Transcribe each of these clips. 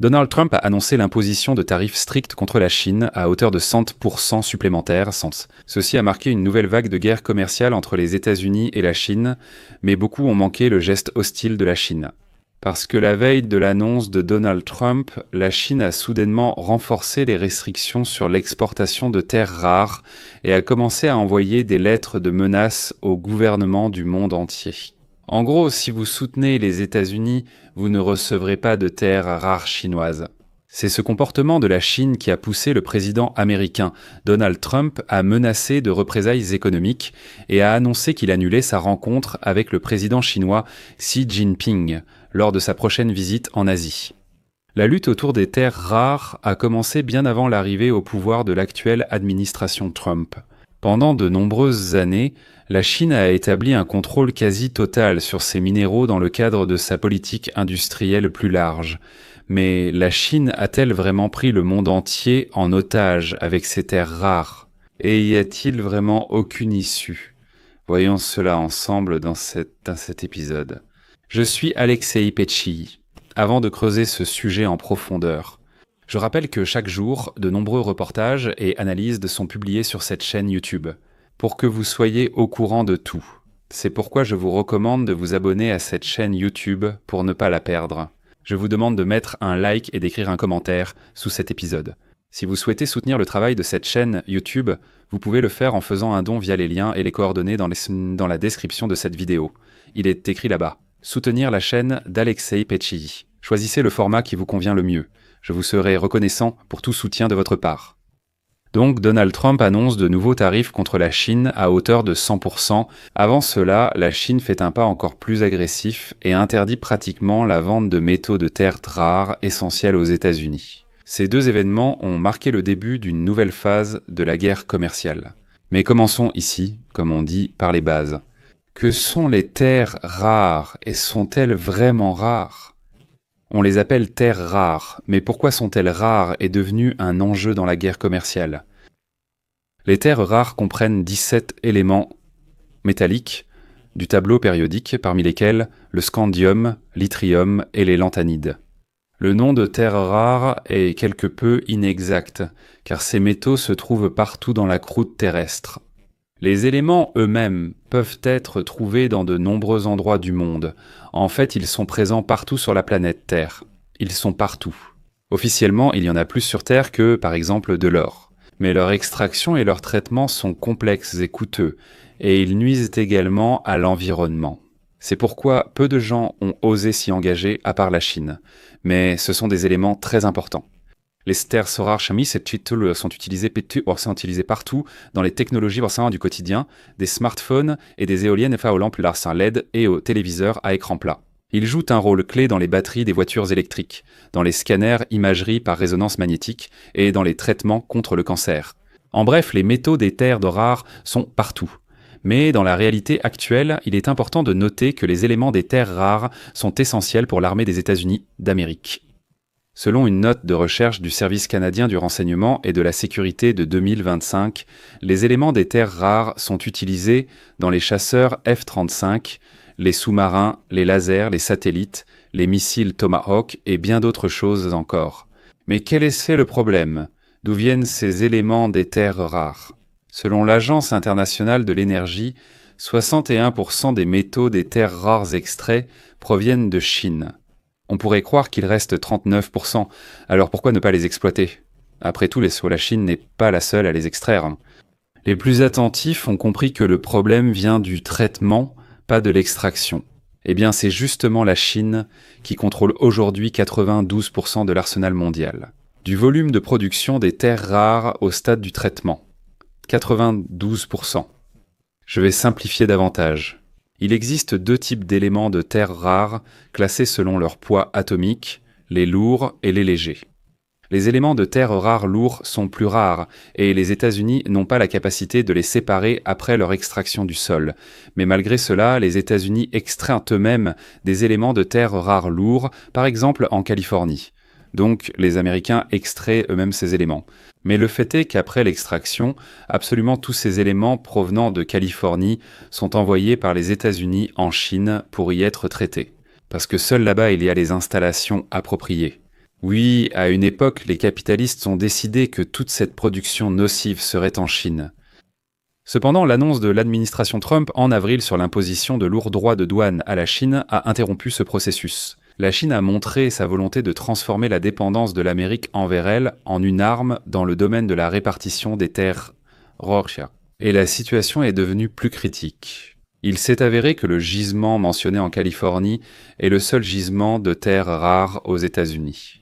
Donald Trump a annoncé l'imposition de tarifs stricts contre la Chine à hauteur de 100% supplémentaires. Ceci a marqué une nouvelle vague de guerre commerciale entre les États-Unis et la Chine, mais beaucoup ont manqué le geste hostile de la Chine. Parce que la veille de l'annonce de Donald Trump, la Chine a soudainement renforcé les restrictions sur l'exportation de terres rares et a commencé à envoyer des lettres de menaces aux gouvernements du monde entier. En gros, si vous soutenez les États-Unis, vous ne recevrez pas de terres rares chinoises. C'est ce comportement de la Chine qui a poussé le président américain Donald Trump à menacer de représailles économiques et à annoncer qu'il annulait sa rencontre avec le président chinois Xi Jinping lors de sa prochaine visite en Asie. La lutte autour des terres rares a commencé bien avant l'arrivée au pouvoir de l'actuelle administration Trump. Pendant de nombreuses années, la Chine a établi un contrôle quasi total sur ces minéraux dans le cadre de sa politique industrielle plus large. Mais la Chine a-t-elle vraiment pris le monde entier en otage avec ces terres rares? Et y a-t-il vraiment aucune issue? Voyons cela ensemble dans cet épisode. Je suis Alexei Pecci. Avant de creuser ce sujet en profondeur, je rappelle que chaque jour, de nombreux reportages et analyses sont publiés sur cette chaîne YouTube, pour que vous soyez au courant de tout. C'est pourquoi je vous recommande de vous abonner à cette chaîne YouTube pour ne pas la perdre. Je vous demande de mettre un like et d'écrire un commentaire sous cet épisode. Si vous souhaitez soutenir le travail de cette chaîne YouTube, vous pouvez le faire en faisant un don via les liens et les coordonnées dans la description de cette vidéo. Il est écrit là-bas. Soutenir la chaîne d'Alexei Pecci. Choisissez le format qui vous convient le mieux. Je vous serai reconnaissant pour tout soutien de votre part. Donc Donald Trump annonce de nouveaux tarifs contre la Chine à hauteur de 100%. Avant cela, la Chine fait un pas encore plus agressif et interdit pratiquement la vente de métaux de terres rares essentiels aux États-Unis. Ces deux événements ont marqué le début d'une nouvelle phase de la guerre commerciale. Mais commençons ici, comme on dit, par les bases. Que sont les terres rares et sont-elles vraiment rares? On les appelle terres rares, mais pourquoi sont-elles rares et devenues un enjeu dans la guerre commerciale? Les terres rares comprennent 17 éléments métalliques du tableau périodique, parmi lesquels le scandium, l'yttrium et les lanthanides. Le nom de terres rares est quelque peu inexact, car ces métaux se trouvent partout dans la croûte terrestre. Les éléments eux-mêmes peuvent être trouvés dans de nombreux endroits du monde. En fait, ils sont présents partout sur la planète Terre. Ils sont partout. Officiellement, il y en a plus sur Terre que, par exemple, de l'or. Mais leur extraction et leur traitement sont complexes et coûteux, et ils nuisent également à l'environnement. C'est pourquoi peu de gens ont osé s'y engager, à part la Chine. Mais ce sont des éléments très importants. Les terres rares chimiques sont utilisées partout dans les technologies du quotidien, des smartphones et des éoliennes aux lampes LED et aux téléviseurs à écran plat. Ils jouent un rôle clé dans les batteries des voitures électriques, dans les scanners imagerie par résonance magnétique et dans les traitements contre le cancer. En bref, les métaux des terres rares sont partout. Mais dans la réalité actuelle, il est important de noter que les éléments des terres rares sont essentiels pour l'armée des États-Unis d'Amérique. Selon une note de recherche du Service canadien du renseignement et de la sécurité de 2025, les éléments des terres rares sont utilisés dans les chasseurs F-35, les sous-marins, les lasers, les satellites, les missiles Tomahawk et bien d'autres choses encore. Mais quel est le problème? D'où viennent ces éléments des terres rares? Selon l'Agence internationale de l'énergie, 61% des métaux des terres rares extraits proviennent de Chine. On pourrait croire qu'il reste 39%, alors pourquoi ne pas les exploiter? Après tout, la Chine n'est pas la seule à les extraire. Les plus attentifs ont compris que le problème vient du traitement, pas de l'extraction. Eh bien, c'est justement la Chine qui contrôle aujourd'hui 92% de l'arsenal mondial. Du volume de production des terres rares au stade du traitement. 92%. Je vais simplifier davantage. Il existe deux types d'éléments de terres rares classés selon leur poids atomique, les lourds et les légers. Les éléments de terres rares lourds sont plus rares et les États-Unis n'ont pas la capacité de les séparer après leur extraction du sol. Mais malgré cela, les États-Unis extraient eux-mêmes des éléments de terres rares lourds, par exemple en Californie. Donc les Américains extraient eux-mêmes ces éléments. Mais le fait est qu'après l'extraction, absolument tous ces éléments provenant de Californie sont envoyés par les États-Unis en Chine pour y être traités. Parce que seul là-bas il y a les installations appropriées. Oui, à une époque, les capitalistes ont décidé que toute cette production nocive serait en Chine. Cependant, l'annonce de l'administration Trump en avril sur l'imposition de lourds droits de douane à la Chine a interrompu ce processus. La Chine a montré sa volonté de transformer la dépendance de l'Amérique envers elle en une arme dans le domaine de la répartition des terres rares. Et la situation est devenue plus critique. Il s'est avéré que le gisement mentionné en Californie est le seul gisement de terres rares aux États-Unis.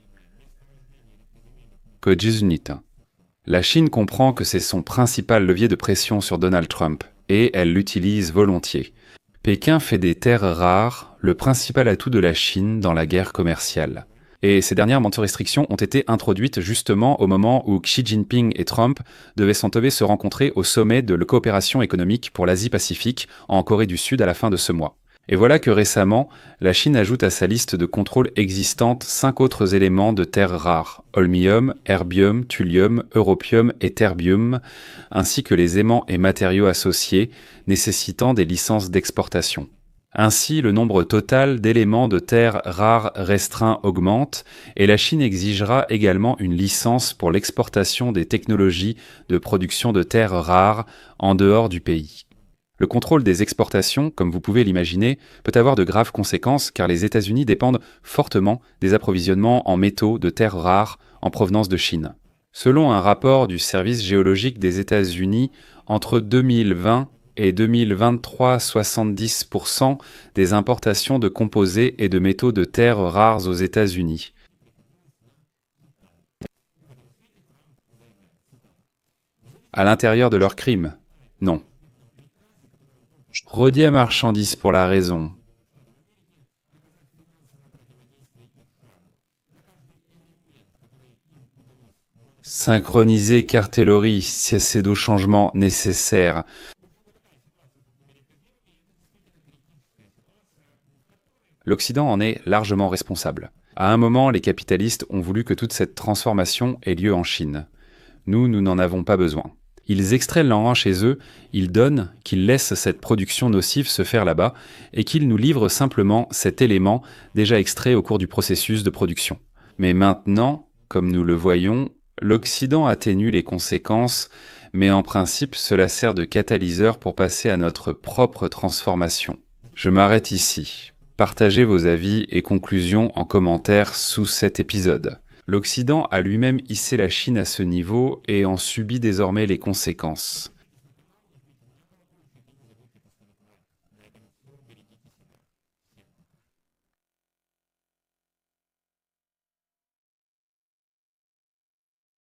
La Chine comprend que c'est son principal levier de pression sur Donald Trump, et elle l'utilise volontiers. Pékin fait des terres rares le principal atout de la Chine dans la guerre commerciale. Et ces dernières restrictions ont été introduites justement au moment où Xi Jinping et Trump devaient se rencontrer au sommet de la coopération économique pour l'Asie-Pacifique en Corée du Sud à la fin de ce mois. Et voilà que récemment, la Chine ajoute à sa liste de contrôle existante 5 autres éléments de terres rares, holmium, herbium, thulium, europium et terbium, ainsi que les aimants et matériaux associés nécessitant des licences d'exportation. Ainsi, le nombre total d'éléments de terres rares restreints augmente et la Chine exigera également une licence pour l'exportation des technologies de production de terres rares en dehors du pays. Le contrôle des exportations, comme vous pouvez l'imaginer, peut avoir de graves conséquences car les États-Unis dépendent fortement des approvisionnements en métaux de terres rares en provenance de Chine. Selon un rapport du Service géologique des États-Unis, entre 2020 et 2023, 70% des importations de composés et de métaux de terres rares aux États-Unis. À l'intérieur de leurs crimes? Non. Redier marchandises pour la raison. Synchroniser cartellerie, cesser de changements nécessaires. L'Occident en est largement responsable. À un moment, les capitalistes ont voulu que toute cette transformation ait lieu en Chine. Nous n'en avons pas besoin. Ils extraient l'engrais chez eux, ils donnent, qu'ils laissent cette production nocive se faire là-bas et qu'ils nous livrent simplement cet élément déjà extrait au cours du processus de production. Mais maintenant, comme nous le voyons, l'Occident atténue les conséquences, mais en principe cela sert de catalyseur pour passer à notre propre transformation. Je m'arrête ici. Partagez vos avis et conclusions en commentaire sous cet épisode. L'Occident a lui-même hissé la Chine à ce niveau et en subit désormais les conséquences.